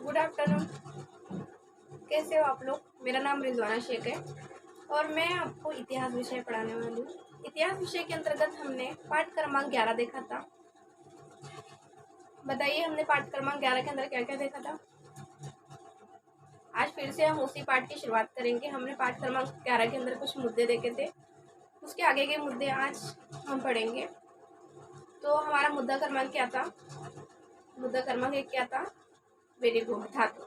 Good afternoon. कैसे हो आप लोग? मेरा नाम रिजवाना शेख है और मैं आपको इतिहास विषय पढ़ाने वाली हूँ। इतिहास विषय के अंतर्गत हमने पाठ क्रमांक 11 देखा था। बताइए हमने पाठ क्रमांक 11 के अंदर क्या क्या देखा था। आज फिर से हम उसी पाठ की शुरुआत करेंगे। हमने पाठ क्रमांक 11 के अंदर कुछ मुद्दे देखे थे, उसके आगे के मुद्दे आज हम पढ़ेंगे। तो हमारा मुद्दा क्रमांक क्या था? मुद्दा क्रमांक 1 क्या था? वेरी गुड, धातु।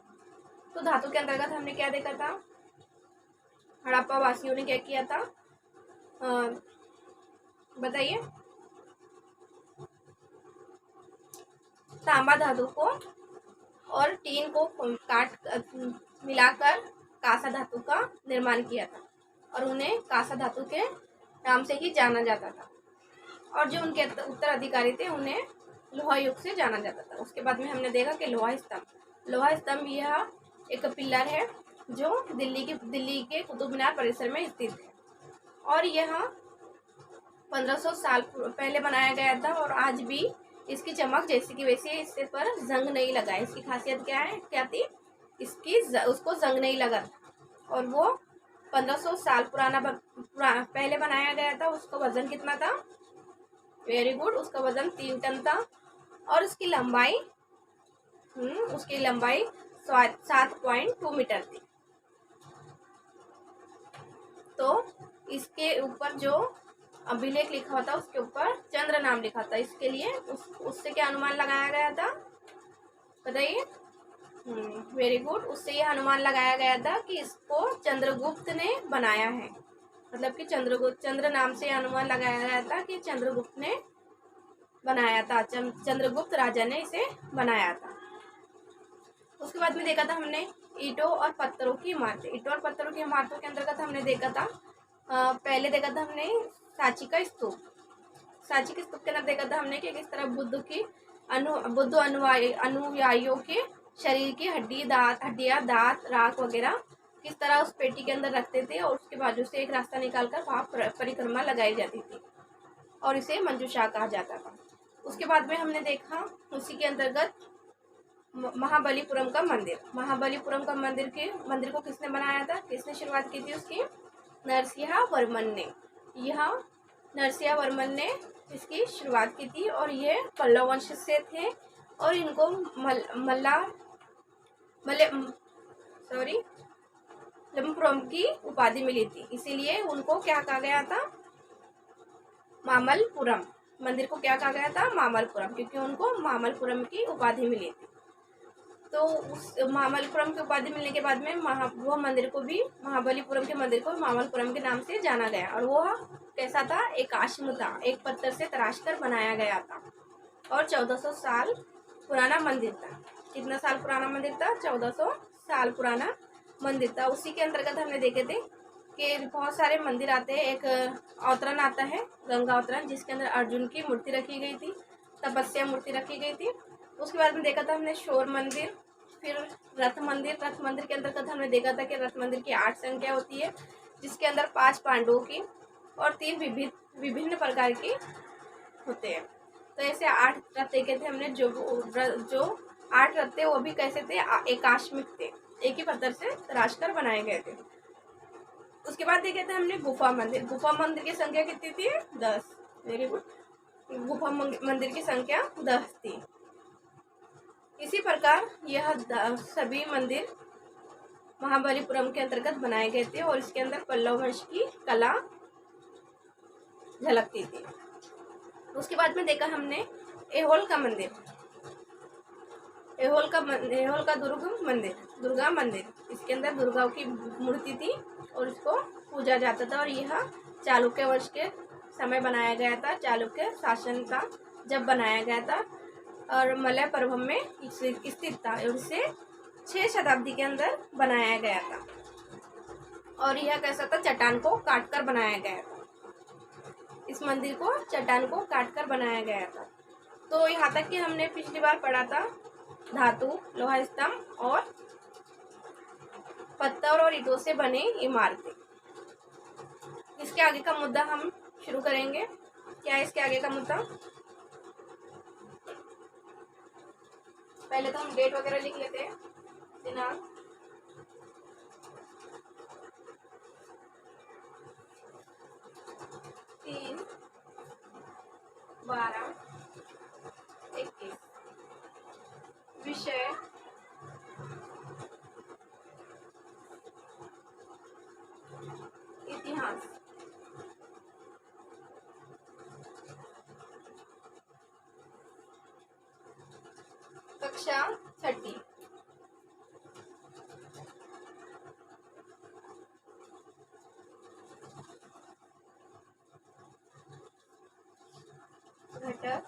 तो धातु के अंतर्गत हमने क्या देखा था? हड़प्पा वासियों ने क्या किया था? बताइए। तांबा धातु को और टीन को काट मिलाकर कांसा धातु का निर्माण किया था और उन्हें कांसा धातु के नाम से ही जाना जाता था। और जो उनके उत्तराधिकारी थे उन्हें लोहा युग से जाना जाता था। उसके बाद में हमने देखा कि लोहा स्तंभ यह एक पिलर है जो दिल्ली के कुतुब मीनार परिसर में स्थित है और यह 1500 साल पहले बनाया गया था और आज भी इसकी चमक जैसी की वैसी है। इससे पर जंग नहीं लगा। इसकी खासियत क्या थी? उसको जंग नहीं लगा और वो 1500 साल पहले बनाया गया था। उसका वजन कितना था? वेरी गुड, उसका वजन 3 टन था और उसकी लंबाई 7.2 मीटर थी। तो इसके ऊपर जो अभिलेख लिखा होता उसके ऊपर चंद्र नाम लिखा था। इसके लिए उससे क्या अनुमान लगाया गया था? बताइए। वेरी गुड, उससे यह अनुमान लगाया गया था कि इसको चंद्रगुप्त ने बनाया है। मतलब कि चंद्र नाम से अनुमान लगाया गया था कि चंद्रगुप्त ने बनाया था। चंद्रगुप्त राजा ने इसे बनाया था। उसके बाद में देखा था हमने ईंटों और पत्थरों की इमारतें। ईंटों और पत्थरों की इमारतों के अंतर्गत हमने देखा था पहले देखा था हमने सांची का स्तूप। सांची के स्तूप के अंदर देखा था हमने कि किस तरह बुद्ध अनुयायियों के शरीर की हड्डियां, दांत, राख वगैरह किस तरह उस पेटी के अंदर रखते थे और उसके बाजू से एक रास्ता निकालकर वहाँ परिक्रमा लगाई जाती थी और इसे मंजूषा कहा जाता था। उसके बाद में हमने देखा उसी के अंतर्गत महाबलीपुरम का मंदिर। महाबलीपुरम का मंदिर को किसने बनाया था? किसने शुरुआत की थी उसकी? नरसिंहवर्मन ने। यह नरसिंहवर्मन ने इसकी शुरुआत की थी और ये पल्लव वंश से थे और इनको मलप्पुरम की उपाधि मिली थी। इसीलिए उनको क्या कहा गया था? मामल्लपुरम। मंदिर को क्या कहा गया था? मामल्लपुरम, क्योंकि उनको मामल्लपुरम की उपाधि मिली थी। तो उस मामल्लपुरम की उपाधि मिलने के बाद में वो मंदिर को भी, महाबलीपुरम के मंदिर को मामल्लपुरम के नाम से जाना गया। और वो कैसा था? एकाश्म था, एक पत्थर से तराश कर बनाया गया था और 1400 साल पुराना मंदिर था। कितना साल पुराना मंदिर था? 1400 साल पुराना मंदिर था। उसी के अंतर्गत हमने देखे थे कि बहुत सारे मंदिर आते हैं। एक अवतरण आता है, गंगा अवतरण, जिसके अंदर अर्जुन की मूर्ति रखी गई थी, तपस्या मूर्ति रखी गई थी। उसके बाद में देखा था हमने शोर मंदिर, फिर रथ मंदिर। रथ मंदिर के अंतर्गत हमने देखा था कि रथ मंदिर की 8 संख्या होती है, जिसके अंदर 5 पांडवों की और 3 विभिन्न प्रकार की होते हैं। तो ऐसे 8 रथ देखे थे हमने। जो 8 रथ थे वो भी कैसे थे? एकाश्मिक थे, एक ही पत्थर से तराश कर बनाए गए थे। उसके बाद देखे थे हमने गुफा मंदिर। गुफा मंदिर की संख्या कितनी थी? 10। वेरी गुड, गुफा मंदिर की संख्या 10 थी। इसी प्रकार यह सभी मंदिर महाबलीपुरम के अंतर्गत बनाए गए थे और इसके अंदर पल्लव वंश की कला झलकती थी। उसके बाद में देखा हमने ऐहोल का मंदिर। ऐहोल का दुर्गा मंदिर। इसके अंदर दुर्गा की मूर्ति थी और इसको पूजा जाता था और यह चालुक्य वंश के समय बनाया गया था। चालुक्य शासन का जब बनाया गया था और मलय पर्वत में स्थित था और इसे 6 शताब्दी के अंदर बनाया गया था और यह कैसा था? चट्टान को काटकर बनाया गया था। इस मंदिर को चट्टान को काटकर बनाया गया था। तो यहाँ तक कि हमने पिछली बार पढ़ा था धातु, लोहा स्तंभ और पत्थर और ईंटों से बने इमारतें। इसके आगे का मुद्दा हम शुरू करेंगे। क्या है इसके आगे का मुद्दा? पहले तो हम डेट वगैरह लिख लेते हैं। दिनांक 3/12/21। विषय इतिहास। कक्षा 6ठी। घटक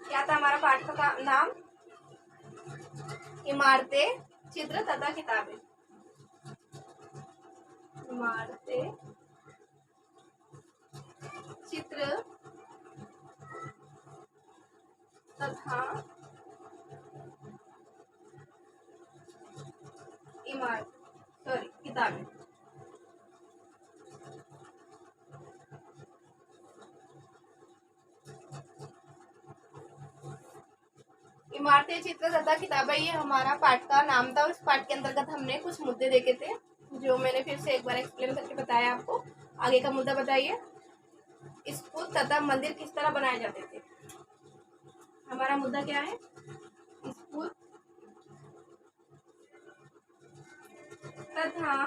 क्या था हमारा पाठ का नाम? इमारतें, चित्र तथा किताबें। इमारतें, चित्र तथा किताबें। इमारतें, चित्र तथा किताबें, ये हमारा पाठ का नाम था। उस पाठ के अंतर्गत हमने कुछ मुद्दे देखे थे जो मैंने फिर से एक बार एक्सप्लेन करके बताया आपको। आगे का मुद्दा बताइए। स्तूप तथा मंदिर किस तरह बनाए जाते थे? हमारा मुद्दा क्या है? स्तूप तथा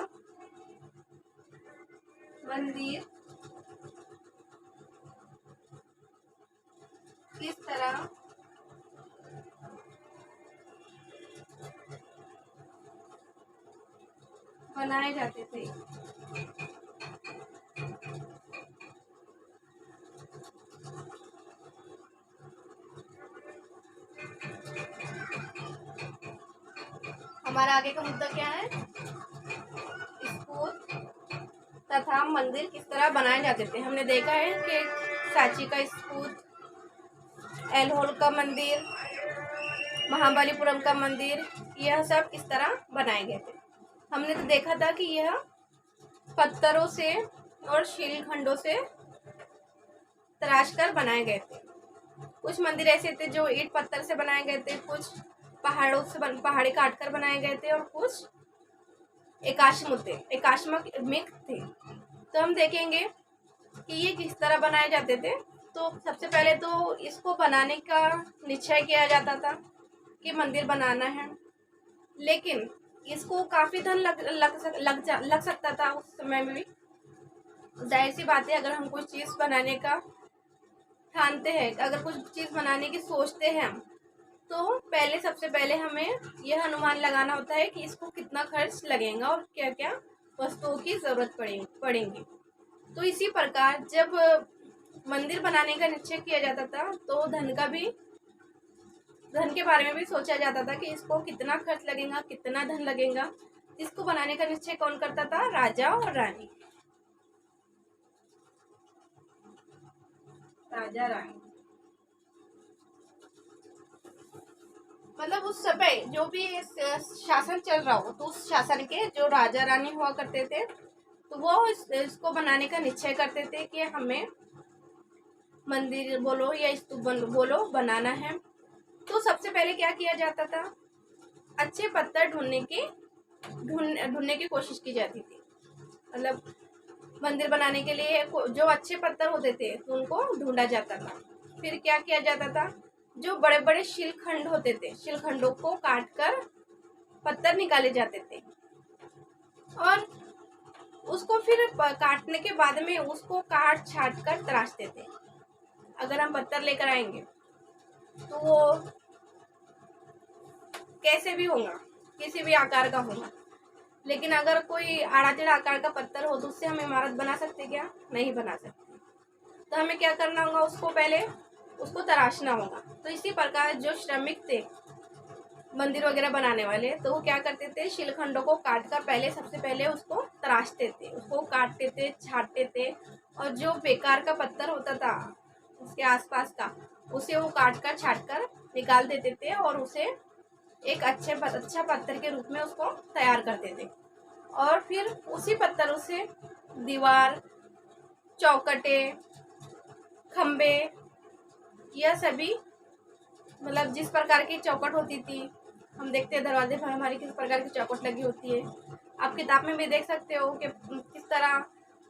मंदिर किस तरह बनाए जाते थे? हमारा आगे का मुद्दा क्या है? स्तूप तथा मंदिर किस तरह बनाए जाते थे। हमने देखा है कि सांची का स्तूप, ऐहोल का मंदिर, महाबलीपुरम का मंदिर, यह सब किस तरह बनाए गए थे। हमने तो देखा था कि यह पत्थरों से और शिलाखंडों से तराश कर बनाए गए थे। कुछ मंदिर ऐसे थे जो ईंट पत्थर से बनाए गए थे, कुछ पहाड़ी काट कर बनाए गए थे, और कुछ एकाश्मिक थे। तो हम देखेंगे कि ये किस तरह बनाए जाते थे। तो सबसे पहले तो इसको बनाने का निश्चय किया जाता था कि मंदिर बनाना है, लेकिन इसको काफी धन लग सकता था उस समय में भी। जाहिर सी बात है, अगर हम कुछ चीज बनाने का ठानते हैं, अगर कुछ चीज बनाने की सोचते हैं हम, तो सबसे पहले हमें यह अनुमान लगाना होता है कि इसको कितना खर्च लगेगा और क्या क्या वस्तुओं की जरूरत पड़ेंगी। तो इसी प्रकार जब मंदिर बनाने का निश्चय किया जाता था तो धन के बारे में भी सोचा जाता था कि इसको कितना खर्च लगेगा, कितना धन लगेगा। इसको बनाने का निश्चय कौन करता था? राजा और रानी। राजा रानी मतलब उस समय जो भी शासन चल रहा हो, तो उस शासन के जो राजा रानी हुआ करते थे, तो वो इसको बनाने का निश्चय करते थे कि हमें मंदिर बोलो या स्तूप बोलो बनाना है। तो सबसे पहले क्या किया जाता था? अच्छे पत्थर ढूंढने की कोशिश की जाती थी। मतलब मंदिर बनाने के लिए जो अच्छे पत्थर होते थे तो उनको ढूंढा जाता था। फिर क्या किया जाता था? जो बड़े बड़े शिलखंड होते थे, शिलखंडों को काट कर पत्थर निकाले जाते थे, और उसको फिर काटने के बाद में उसको काट छाट कर तराशते थे। अगर हम पत्थर लेकर आएंगे तो वो कैसे भी होगा, किसी भी आकार का होगा, लेकिन अगर कोई आड़ा टेढ़ा आकार का पत्थर हो तो उससे हम इमारत बना सकते क्या? नहीं बना सकते। तो हमें क्या करना होगा? पहले उसको तराशना होगा। तो इसी प्रकार जो श्रमिक थे मंदिर वगैरह बनाने वाले, तो वो क्या करते थे? शिलखंडों को काट कर सबसे पहले उसको तराशते थे, उसको काटते थे, छाटते थे, और जो बेकार का पत्थर होता था उसके आसपास का, उसे वो काट कर छाट कर निकाल देते थे, और उसे एक अच्छा पत्थर के रूप में उसको तैयार करते थे। और फिर उसी पत्थरों से दीवार, चौखटे, खंबे, यह सभी मतलब जिस प्रकार की चौखट होती थी, हम देखते हैं दरवाजे पर हमारी किस प्रकार की चौखट लगी होती है। आप किताब में भी देख सकते हो कि किस तरह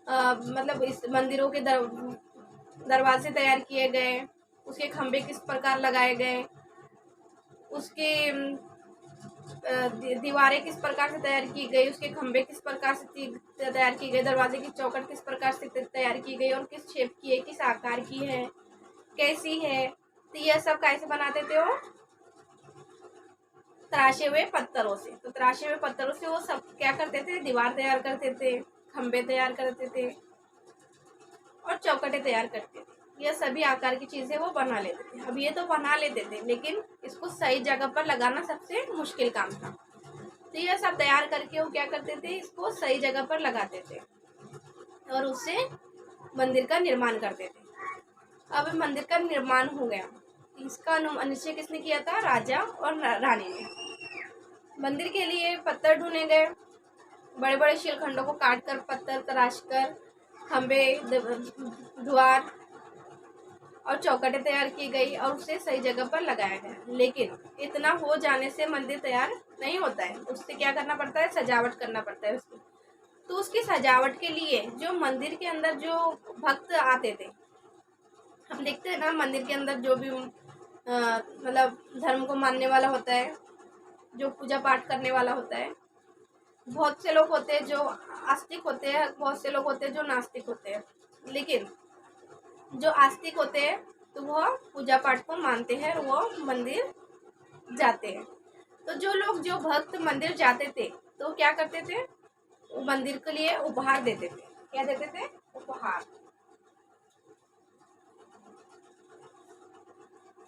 मतलब इस मंदिरों के दरवाजे तैयार किए गए, उसके खंभे किस प्रकार लगाए गए, उसके दीवारें किस प्रकार से तैयार की गई, उसके खंभे किस प्रकार से तैयार की गई, दरवाजे की चौखट किस प्रकार से तैयार की गई और किस शेप की है, किस आकार की है, कैसी है। तो यह सब कैसे बनाते थे वो, तराशे हुए पत्थरों से। तो तराशे हुए पत्थरों से वो सब क्या करते थे, दीवार तैयार करते थे, खंभे तैयार करते थे और चौखटें तैयार करते थे। यह सभी आकार की चीजें वो बना लेते थे। अब ये तो बना लेते थे, लेकिन इसको सही जगह पर लगाना सबसे मुश्किल काम था। तो यह सब तैयार करके वो क्या करते थे, इसको सही जगह पर लगाते थे और उससे मंदिर का निर्माण करते थे। अब मंदिर का निर्माण हो गया, इसका निश्चय किसने किया था, राजा और रानी ने। मंदिर के लिए पत्थर ढूंढे गए, बड़े बड़े शिलखंडों को काट कर, पत्थर तराश कर, खंबे, द्वार और चौखटें तैयार की गई और उसे सही जगह पर लगाया गया। लेकिन इतना हो जाने से मंदिर तैयार नहीं होता है, उससे क्या करना पड़ता है, सजावट करना पड़ता है उसकी। तो उसकी सजावट के लिए जो मंदिर के अंदर जो भक्त आते थे, हम देखते हैं ना मंदिर के अंदर जो भी मतलब धर्म को मानने वाला होता है, जो पूजा पाठ करने वाला होता है, बहुत से लोग होते हैं जो आस्तिक होते हैं, बहुत से लोग होते हैं जो नास्तिक होते हैं। लेकिन जो आस्तिक होते हैं तो वह पूजा पाठ को मानते हैं और वो मंदिर जाते हैं। तो जो लोग, जो भक्त मंदिर जाते थे तो क्या करते थे, वो मंदिर के लिए उपहार देते थे। क्या देते थे, उपहार।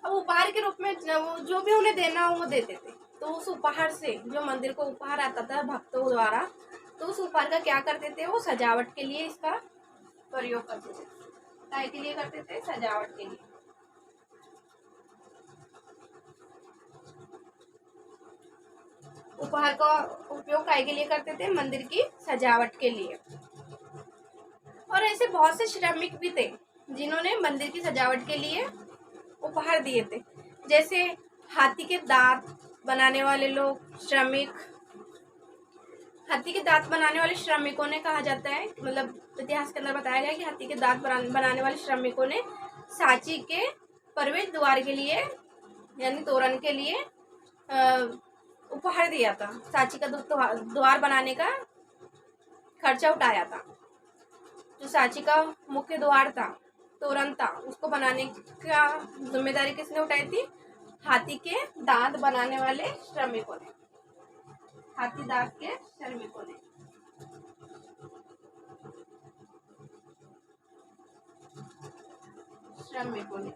अब उपहार के रूप में जो भी उन्हें देना हो वो देते थे। तो उस उपहार से, जो मंदिर को उपहार आता था भक्तों द्वारा, तो उस उपहार का क्या करते थे, वो सजावट के लिए इसका प्रयोग करते थे। काय के लिए करते थे, सजावट के लिए। उपहार का उपयोग काय के लिए करते थे, मंदिर की सजावट के लिए। और ऐसे बहुत से श्रमिक भी थे जिन्होंने मंदिर की सजावट के लिए उपहार दिए थे। जैसे हाथी के दांत बनाने वाले लोग, श्रमिक। हाथी के दांत बनाने वाले श्रमिकों ने, कहा जाता है, मतलब इतिहास के अंदर बताया गया कि हाथी के दांत बनाने वाले श्रमिकों ने सांची के प्रवेश द्वार के लिए यानी तोरण के लिए उपहार दिया था। सांची का द्वार बनाने का खर्चा उठाया था। जो सांची का मुख्य द्वार था, तोरण था, उसको बनाने का जिम्मेदारी किसने उठाई थी, हाथी के दांत बनाने वाले श्रमिकों ने। हाथी दांत के श्रमिकों ने। श्रमिकों ने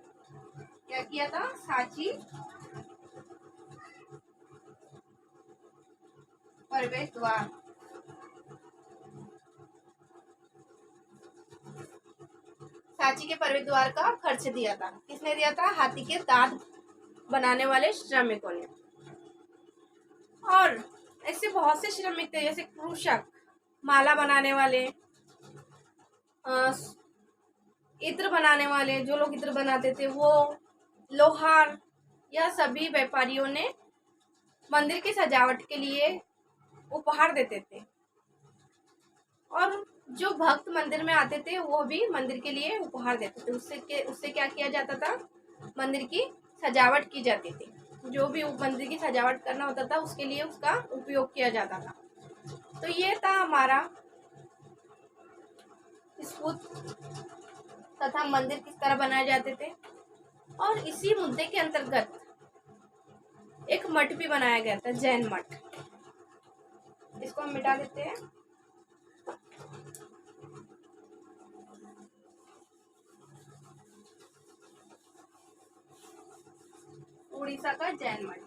क्या किया था, सांची प्रवेश द्वार सांची के प्रवेश द्वार का खर्च दिया था। किसने दिया था, हाथी के दांत बनाने वाले श्रमिकों ने। और ऐसे बहुत से श्रमिक थे, जैसे कृषक, माला बनाने वाले, इत्र बनाने वाले, जो लोग इत्र बनाते थे वो, लोहार, यह सभी व्यापारियों ने मंदिर की सजावट के लिए उपहार देते थे। और जो भक्त मंदिर में आते थे वो भी मंदिर के लिए उपहार देते थे। उससे क्या किया जाता था, मंदिर की सजावट की जाती थी। जो भी मंदिर की सजावट करना होता था उसके लिए उसका उपयोग किया जाता था। तो ये था हमारा स्तूप तथा मंदिर किस तरह बनाए जाते थे। और इसी मुद्दे के अंतर्गत एक मठ भी बनाया गया था, जैन मठ। इसको हम मिटा देते हैं। उड़ीसा का जैन मठ।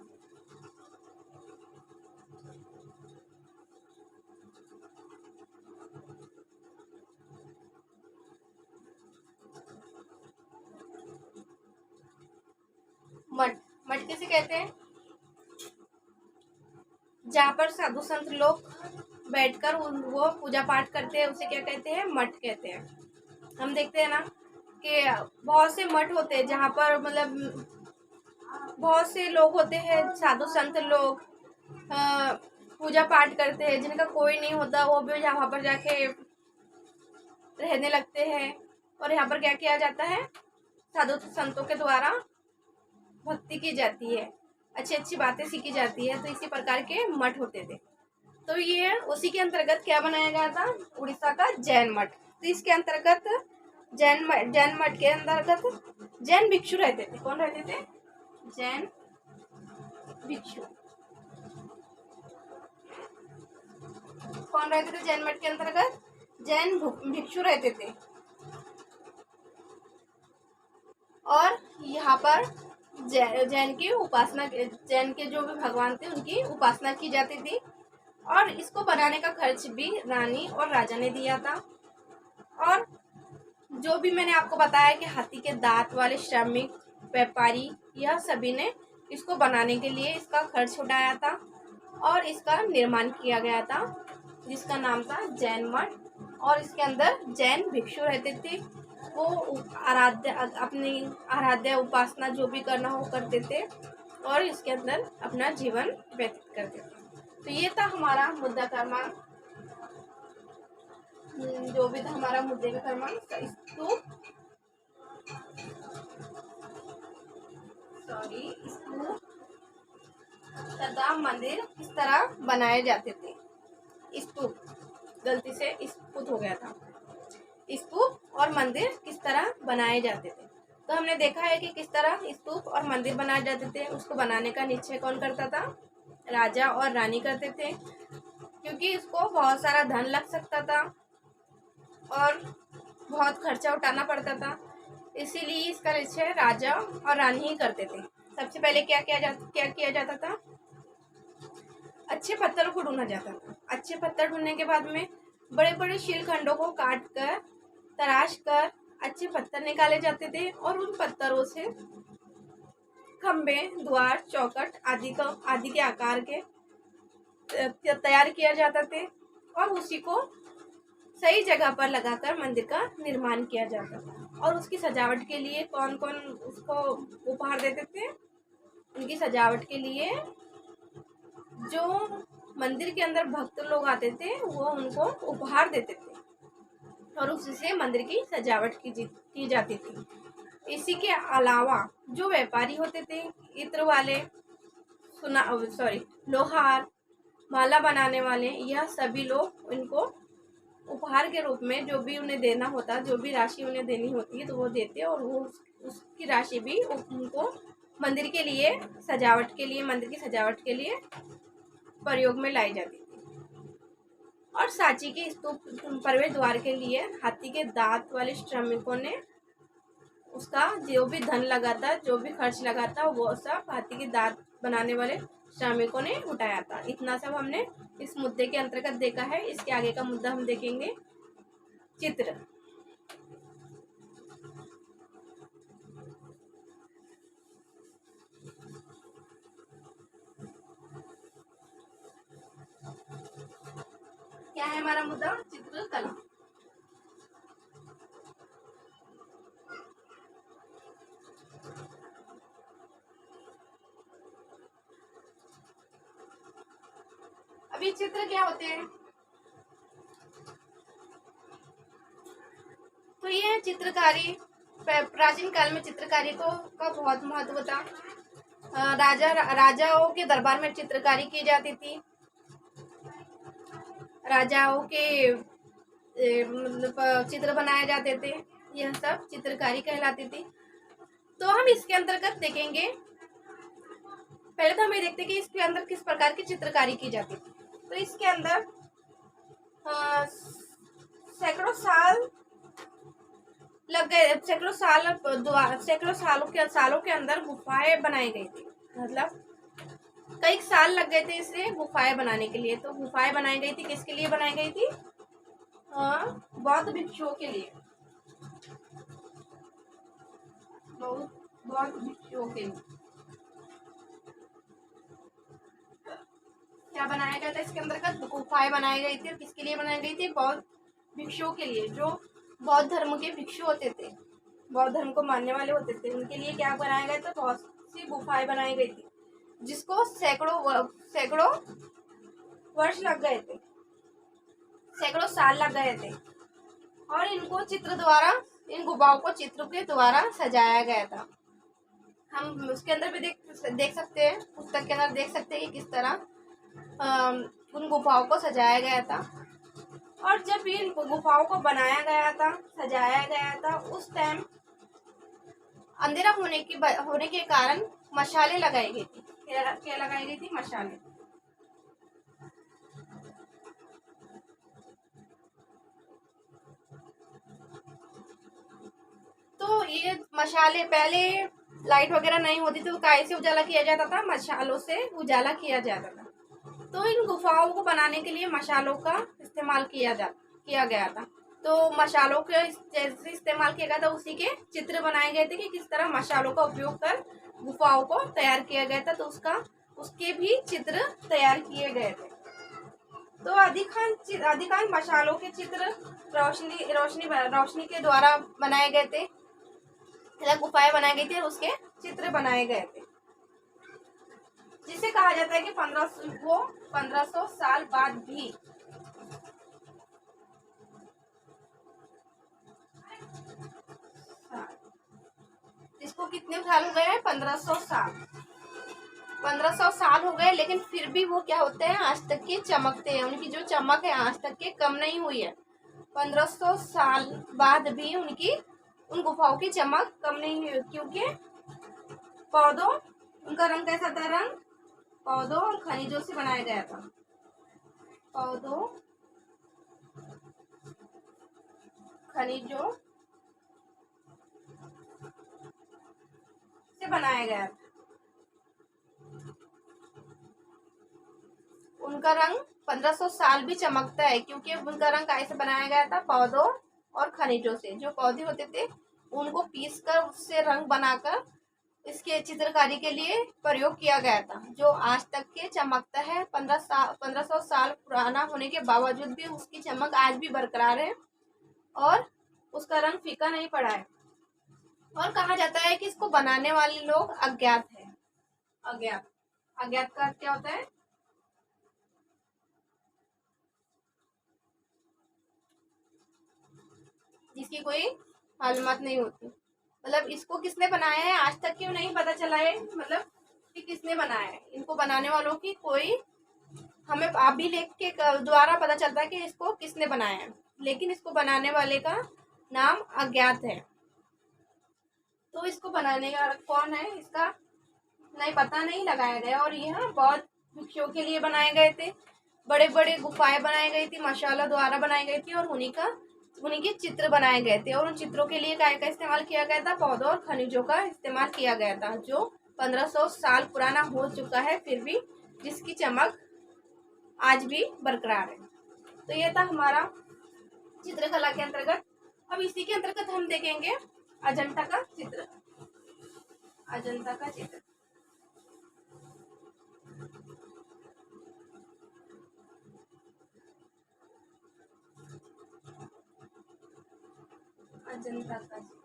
मठ, मठ किसे कहते हैं, जहाँ पर साधु संत लोग बैठकर वो पूजा पाठ करते हैं, उसे क्या कहते हैं, मठ कहते हैं। हम देखते हैं ना कि बहुत से मठ होते हैं जहाँ पर मतलब बहुत से लोग होते हैं, साधु संत लोग पूजा पाठ करते हैं, जिनका कोई नहीं होता वो भी यहाँ पर जाके रहने लगते हैं। और यहाँ पर क्या किया जाता है, साधु संतों के द्वारा भक्ति की जाती है, अच्छी अच्छी बातें सीखी जाती है। तो इसी प्रकार के मठ होते थे। तो ये उसी के अंतर्गत क्या बनाया गया था, उड़ीसा का जैन मठ। तो इसके अंतर्गत जैन मठ के अंतर्गत जैन भिक्षु रहते थे। कौन रहते थे, जैन भिक्षु। कौन रहते थे जैन मठ के अंतर्गत, जैन भिक्षु रहते थे। और यहाँ पर जैन की उपासना, जैन के जो भी भगवान थे उनकी उपासना की जाती थी। और इसको बनाने का खर्च भी रानी और राजा ने दिया था। और जो भी मैंने आपको बताया कि हाथी के दांत वाले श्रमिक, व्यापारी, यह सभी ने इसको बनाने के लिए इसका खर्च उठाया था और इसका निर्माण किया गया था, जिसका नाम था जैन मठ। और इसके अंदर जैन भिक्षु रहते थे। वो अपनी आराध्य उपासना जो भी करना हो करते थे और इसके अंदर अपना जीवन व्यतीत करते थे। तो ये था हमारा मुद्दा क्रमांक, जो भी था हमारा मुद्दे का क्रमांक, स्तूप तथा मंदिर किस तरह बनाए जाते थे। स्तूप, गलती से स्तूप हो गया था। स्तूप और मंदिर किस तरह बनाए जाते थे। तो हमने देखा है कि किस तरह स्तूप और मंदिर बनाए जाते थे। उसको बनाने का निश्चय कौन करता था, राजा और रानी करते थे, क्योंकि इसको बहुत सारा धन लग सकता था और बहुत खर्चा उठाना पड़ता था। इसीलिए इसका निश्चय राजा और रानी ही करते थे। सबसे पहले क्या किया जाता था, अच्छे पत्थरों को ढूंढा जाता था। अच्छे पत्थर ढूंढने के बाद में बड़े बड़े शिलखंडों को काट कर, तराश कर अच्छे पत्थर निकाले जाते थे और उन पत्थरों से खंबे, द्वार, चौखट आदि के आकार के तैयार किया जाता थे और उसी को सही जगह पर लगाकर मंदिर का निर्माण किया जाता था। और उसकी सजावट के लिए कौन कौन उसको उपहार देते थे, उनकी सजावट के लिए जो मंदिर के अंदर भक्त लोग आते थे वो उनको उपहार देते थे और उसी से मंदिर की सजावट की जाती थी। इसी के अलावा जो व्यापारी होते थे, इत्र वाले, लोहार, माला बनाने वाले, यह सभी लोग इनको उपहार के रूप में जो भी उन्हें देना होता, जो भी राशि उन्हें देनी होती है तो वो देते और वो उसकी राशि भी उनको मंदिर के लिए सजावट के लिए, मंदिर की सजावट के लिए प्रयोग में लाई जाती थी। और सांची के स्तूप प्रवेश द्वार के लिए हाथी के दांत वाले श्रमिकों ने उसका जो भी धन लगा था, जो भी खर्च लगा था, वो सब हाथी के दांत बनाने वाले श्रमिकों ने उठाया था। इतना सब हमने इस मुद्दे के अंतर्गत देखा है। इसके आगे का मुद्दा हम देखेंगे चित्र। क्या है हमारा मुद्दा, चित्रकला। अभी चित्र क्या होते हैं, तो ये चित्रकारी प्राचीन काल में चित्रकारी का बहुत महत्व था। राजाओं के दरबार में चित्रकारी की जाती थी। राजाओं के मतलब चित्र बनाए जाते थे, यह सब चित्रकारी कहलाती थी। तो हम इसके अंतर्गत देखेंगे, पहले तो हमें देखते कि इसके अंदर किस प्रकार की चित्रकारी की जाती थी। तो इसके अंदर सैकड़ों साल लग गए, सैकड़ों सालों के अंदर गुफाएं बनाई गई थी। मतलब कई साल लग गए थे इसे गुफाएं बनाने के लिए। तो गुफाएं बनाई गई थी, किसके लिए बनाई गई थी, बौद्ध भिक्षुओं के लिए, बौद्ध भिक्षुओं के लिए क्या बनाया गया था, इसके अंतर्गत गुफाएं बनाई गई थी। और किसके लिए बनाई गई थी, बौद्ध भिक्षुओं के लिए, जो बौद्ध धर्म के भिक्षु होते थे, बौद्ध धर्म को मानने वाले होते थे, उनके लिए क्या बनाया गया था, बहुत सी सी गुफाएं बनाई गई थी, जिसको सैकड़ों वर्ष लग गए थे, सैकड़ों साल लग गए थे। और इनको चित्र द्वारा, इन गुफाओं को चित्र के द्वारा सजाया गया था। हम उसके अंदर भी देख सकते हैं, पुस्तक के अंदर देख सकते हैं कि किस तरह उन गुफाओं को सजाया गया था। और जब इन गुफाओं को बनाया गया था, सजाया गया था, उस टाइम अंधेरा होने के कारण मशालें लगाई गई थी। क्या लगाई गई थी? मशालें। तो ये मशाले, पहले लाइट वगैरह नहीं होती थी तो कैसे उजाला किया जाता था? मशालों से उजाला किया जाता था। तो इन गुफाओं को बनाने के लिए मशालों का इस्तेमाल किया गया था। तो मशालों के जैसे इस्तेमाल किया गया था, उसी के चित्र बनाए गए थे कि किस तरह मशालों का उपयोग कर गुफाओं को तैयार किया गया था। तो उसके भी चित्र तैयार किए गए थे। तो अधिकांश मशालों के चित्र रोशनी के द्वारा बनाए गए थे, गुफाएं बनाई गई थी और उसके चित्र बनाए गए थे, जिसे कहा जाता है कि 1500 साल बाद भी इसको कितने साल हो गए हैं? 1500 साल हो गए, लेकिन फिर भी वो क्या होते हैं? आज तक के चमकते हैं। उनकी जो चमक है आज तक के कम नहीं हुई है। 1500 साल बाद भी उन गुफाओं की चमक कम नहीं हुई, क्योंकि पौधों, उनका रंग कैसा था? रंग पौधों और खनिजों से बनाया गया था। पौधों, खनिजों से बनाया गया था। उनका रंग 1500 साल भी चमकता है, क्योंकि उनका रंग कैसे बनाया गया था? पौधों और खनिजों से। जो पौधे होते थे उनको पीसकर उससे रंग बनाकर इसके चित्रकारी के लिए प्रयोग किया गया था, जो आज तक के चमकता है। 1500 साल पुराना होने के बावजूद भी उसकी चमक आज भी बरकरार है और उसका रंग फीका नहीं पड़ा है। और कहा जाता है कि इसको बनाने वाले लोग अज्ञात है। अज्ञात का अर्थ क्या होता है? जिसकी कोई मालूमात नहीं होती। मतलब इसको किसने बनाया है आज तक क्यों नहीं पता चला है, मतलब कि किसने बनाया है। इनको बनाने वालों की कोई हमें अभिलेख के द्वारा पता चलता है कि इसको किसने बनाया है, लेकिन इसको बनाने वाले का नाम अज्ञात है। तो इसको बनाने का कौन है, इसका नहीं पता नहीं लगाया गया। और यह बौद्ध भिक्षुओं के लिए बनाए गए थे। बड़े बड़े गुफाएं बनाई गई थी, मशाला द्वारा बनाई गई थी, और उन्हीं के चित्र बनाए गए थे। और उन चित्रों के लिए क्या का इस्तेमाल किया गया था? पौधों और खनिजों का इस्तेमाल किया गया था, जो 1500 साल पुराना हो चुका है, फिर भी जिसकी चमक आज भी बरकरार है। तो यह था हमारा चित्रकला के अंतर्गत। अब इसी के अंतर्गत हम देखेंगे अजंता का चित्र। अजंता का चित्र, अजंता का चित्र।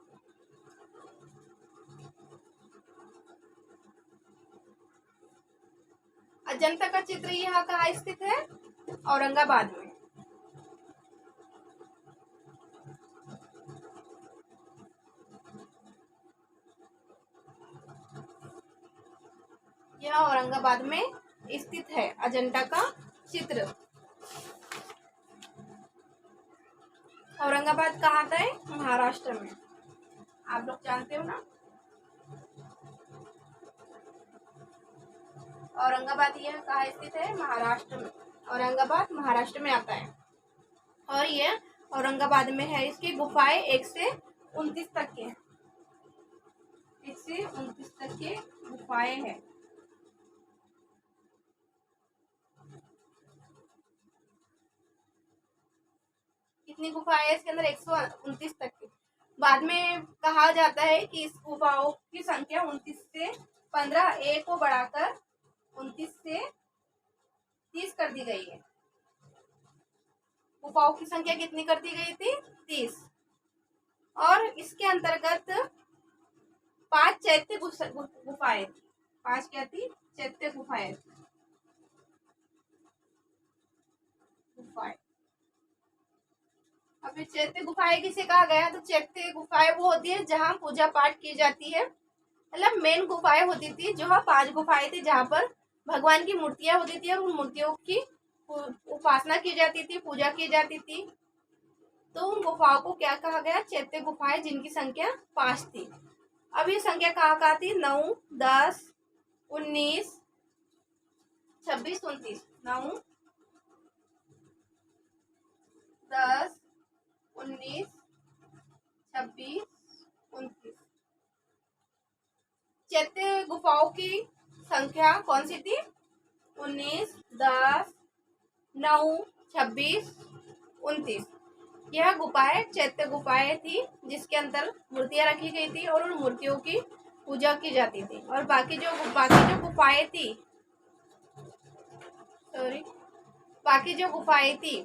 अजंता का चित्र यहाँ कहाँ स्थित है? औरंगाबाद में। यह औरंगाबाद में स्थित है अजंता का चित्र। औरंगाबाद कहाँ आता है? महाराष्ट्र में। आप लोग जानते हो ना, औरंगाबाद यह कहाँ स्थित है? महाराष्ट्र में। औरंगाबाद महाराष्ट्र में आता है और यह औरंगाबाद में है। इसकी गुफाएं 1 से 29 तक के हैं। 1 से 29 तक के गुफाएं हैं। कितनी गुफाएं है इसके अंदर? 129 तक की। बाद में कहा जाता है कि इस गुफाओं की संख्या 29 से 15, एक को बढ़ाकर 29 से 30 कर दी गई है। गुफाओं की संख्या कितनी कर दी गई थी? 30। और इसके अंतर्गत 5 चैत्य गुफाएं थी। 5 क्या थी? चैत्य गुफाएं गुफाएं। अब ये चैत्य गुफाएं किसे कहा गया? तो चैत्य गुफाएं वो होती है जहाँ पूजा पाठ की जाती है। मतलब मेन गुफाएं होती थी जो 5 गुफाएं थी जहाँ पर भगवान की मूर्तियां होती थी और उन मूर्तियों की उपासना की जाती थी, पूजा की जाती थी। तो उन गुफाओं को क्या कहा गया? चैत्य गुफाएं, जिनकी संख्या 5 थी। अब ये संख्या कहाँ कहाँ थी? 9, 10, 19, 26, 29। 9, 10, 19, 26, 29। चैत्य गुफाओं की संख्या कौन सी थी? 19, 10, 9, 26, 29। यह गुफाएं चैत्य गुफाएं थी जिसके अंदर मूर्तियां रखी गई थी और उन मूर्तियों की पूजा की जाती थी। और बाकी जो गुफाएं थी, सॉरी, बाकी जो गुफाएं थी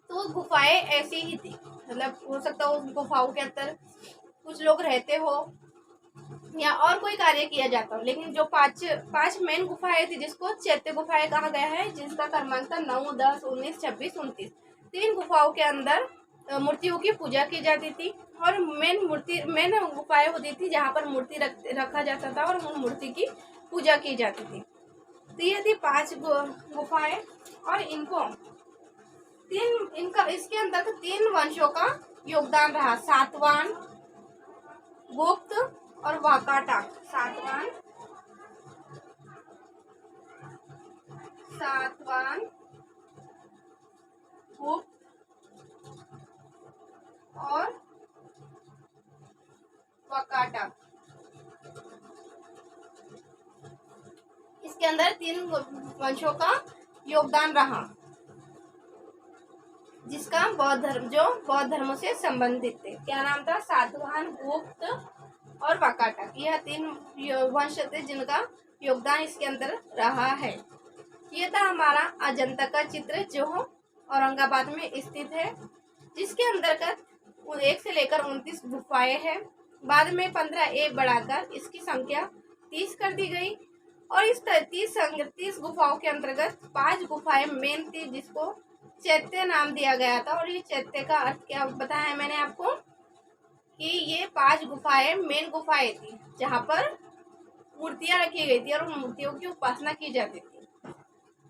तो गुफाएं ऐसी ही थी। मतलब हो सकता हो उस गुफाओं के अंदर कुछ लोग रहते हो या और कोई कार्य किया जाता हो, लेकिन जो पांच मेन गुफाएं थी जिसको चैत्य गुफाएं कहा गया है, जिसका क्रमांक था 9, 10, 19, 26, 29। 3 गुफाओं के अंदर मूर्तियों की पूजा की जाती थी और मेन गुफाएं होती थी जहाँ पर मूर्ति रखा जाता था और उन मूर्ति की पूजा की जाती थी। तो ये थी 5 गुफाएं। और इसके अंदर तो 3 वंशों का योगदान रहा। सातवाहन, गुप्त और वाकाटक। सातवाहन, गुप्त और वाकाटक। इसके अंदर 3 वंशों का योगदान रहा जिसका बौद्ध धर्म से संबंधित थे। क्या नाम था? सातवाहन, गुप्त और वाकाटक। यह 3 वंश थे जिनका योगदान इसके अंदर रहा है। ये था हमारा अजंता का चित्र जो औरंगाबाद में स्थित है, जिसके अंतर्गत 1 से लेकर 29 गुफाएं हैं। बाद में 15 बढ़ाकर इसकी संख्या 30 कर दी गई और इस 30 गुफाओं के अंतर्गत 5 गुफाएं मेन थी जिसको चैत्य नाम दिया गया था। और ये चैत्य का अर्थ क्या बताया मैंने आपको कि ये 5 गुफाएं मेन गुफाएं थी जहाँ पर मूर्तियां रखी गई थी और उन मूर्तियों की उपासना की जाती थी।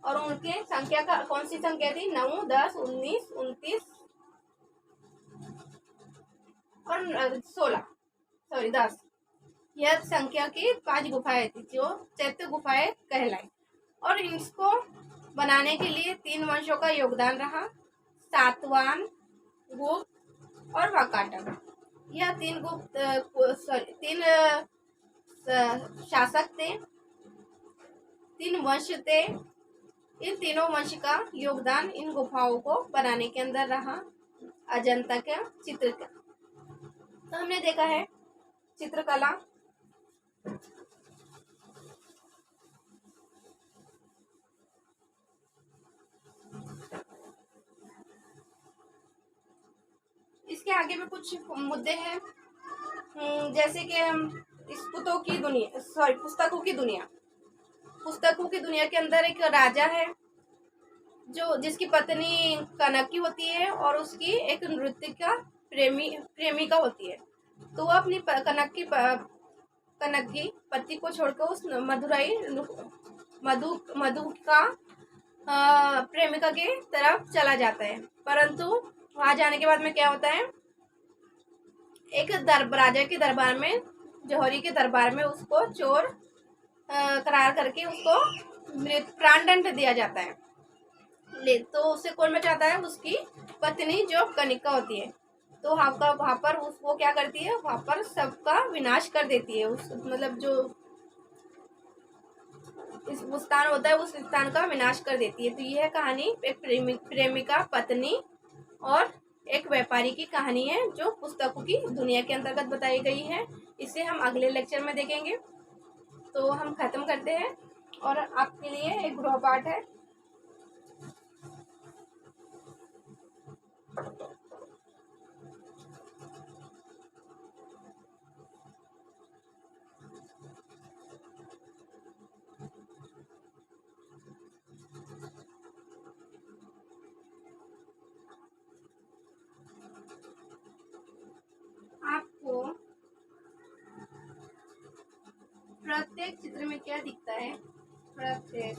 और उनके संख्या का कौन सी संख्या थी? 9, 10, 19, 29 और 16, सॉरी 10। यह संख्या की 5 गुफाएं थी जो चैत्य गुफाएं कहलाई। और इसको बनाने के लिए 3 वंशों का योगदान रहा। सातवाहन, गुप्त और वाकाटक। यह 3 शासक थे, 3 वंश थे। इन तीनों वंश का योगदान इन गुफाओं को बनाने के अंदर रहा, अजंता का चित्र का। तो हमने देखा है चित्रकला। इसके आगे में कुछ मुद्दे हैं, जैसे कि पुस्तकों की दुनिया के अंदर एक राजा है जो जिसकी पत्नी कनकी होती है और उसकी एक नृत्य प्रेमिका होती है। तो वो अपनी कनक की पति को छोड़कर उस मधु का प्रेमिका के तरफ चला जाता है। परंतु वहां जाने के बाद में क्या होता है, एक राजा के दरबार में, जौहरी के दरबार में उसको चोर करार करके उसको प्राण दंड दिया जाता है। तो उसे कौन बचाता है? उसकी पत्नी जो कनिका होती है। तो वहां पर उसको क्या करती है? वहां पर सबका विनाश कर देती है। उस मतलब जो इस स्थान होता है उस स्थान का विनाश कर देती है। तो यह कहानी एक प्रेमिका, पत्नी और एक व्यापारी की कहानी है जो पुस्तकों की दुनिया के अंतर्गत बताई गई है। इसे हम अगले लेक्चर में देखेंगे। तो हम खत्म करते हैं और आपके लिए एक गृह पाठ है। प्रत्येक चित्र में क्या दिखता है? प्रत्येक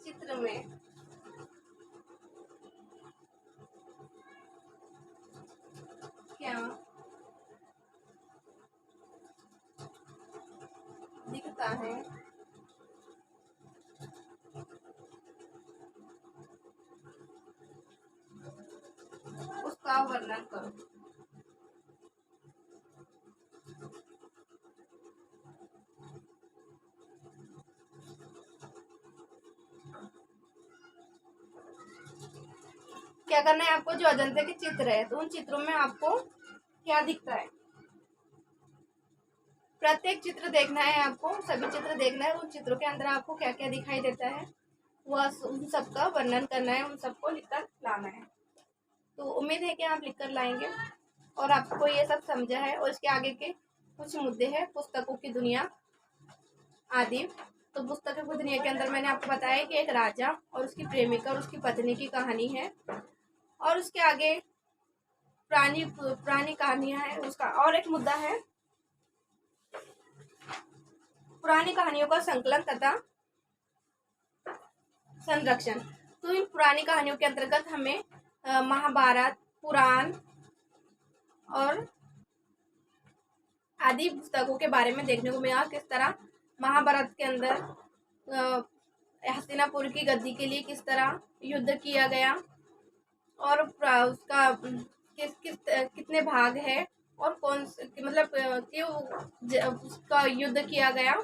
चित्र में क्या दिखता है? उसका वर्णन करो। क्या करना है आपको? जो अजंता के चित्र है तो उन चित्रों में आपको क्या दिखता है? प्रत्येक चित्र देखना है आपको, सभी चित्र देखना है। उन चित्रों के अंदर आपको क्या क्या दिखाई देता है वह उन सबका वर्णन करना है, उन सबको लिखकर लाना है। तो उम्मीद है कि आप लिखकर लाएंगे और आपको ये सब समझा है। और इसके आगे के कुछ मुद्दे हैं, पुस्तकों की दुनिया आदि। तो पुस्तकों की दुनिया के अंदर मैंने आपको बताया कि एक राजा और उसकी प्रेमिका और उसकी पत्नी की कहानी है। और उसके आगे पुरानी कहानियां है उसका। और एक मुद्दा है पुरानी कहानियों का संकलन तथा संरक्षण। तो इन पुरानी कहानियों के अंतर्गत हमें महाभारत, पुराण और आदि पुस्तकों के बारे में देखने को मिला। किस तरह महाभारत के अंदर हस्तिनापुर की गद्दी के लिए किस तरह युद्ध किया गया और उसका कितने भाग है और कौन मतलब क्यों उसका युद्ध किया गया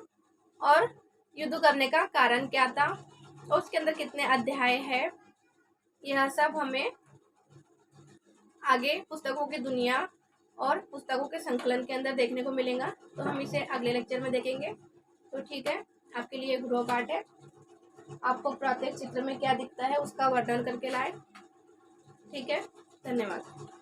और युद्ध करने का कारण क्या था और उसके अंदर कितने अध्याय है। यह सब हमें आगे पुस्तकों की दुनिया और पुस्तकों के संकलन के अंदर देखने को मिलेगा। तो हम इसे अगले लेक्चर में देखेंगे। तो ठीक है, आपके लिए गृह पाठ है। आपको प्रत्येक चित्र में क्या दिखता है उसका वर्णन करके लाए। ठीक है, धन्यवाद।